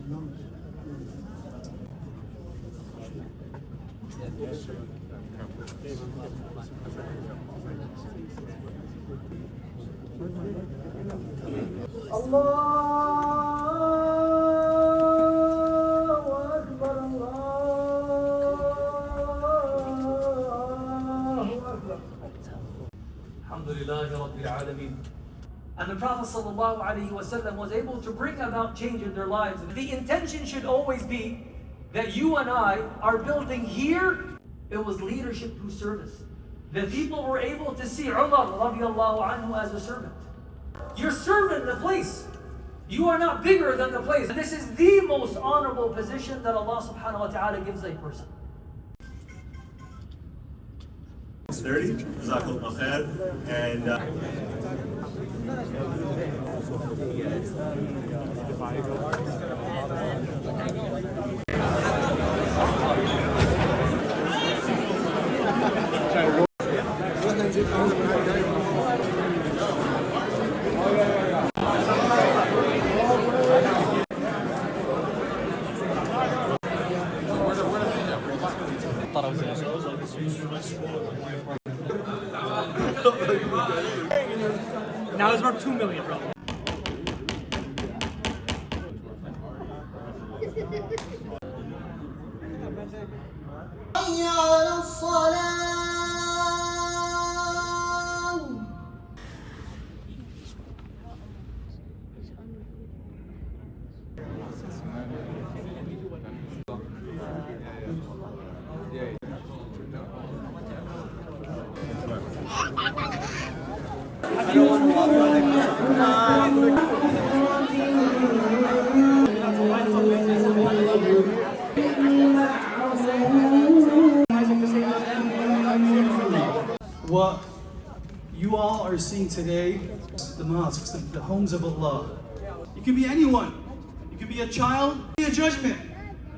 Alhamdulillahi Rabbil Alameen. And the Prophet ﷺ was able to bring about change in their lives. The intention should always be that you and I are building here. It was leadership through service. The people were able to see Umar radiallahu anhu as a servant. You're serving the place. You are not bigger than the place. This is the most honorable position that Allah subhanahu wa ta'ala gives a person. 30, Jazakallah khair, and now it's worth 2 million, bro. What you all are seeing today, the mosques, the homes of Allah. You can be anyone. You can be a child, be a judgment.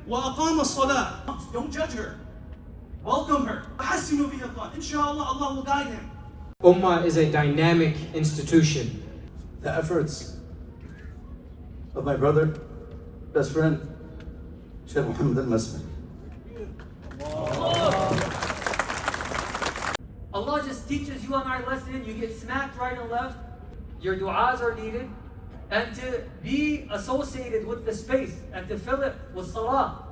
وَأَقَامَ الصَّلَاةِ. Don't judge her. Welcome her. أَحَسِّنُوا بِهِ. Inshallah, Allah will guide him. UMMA is a dynamic institution. The efforts of my brother, best friend, Sheikh Muhammad al-Masri. Allah just teaches you and I lesson, you get smacked right and left, your du'as are needed, and to be associated with the space and to fill it with salah.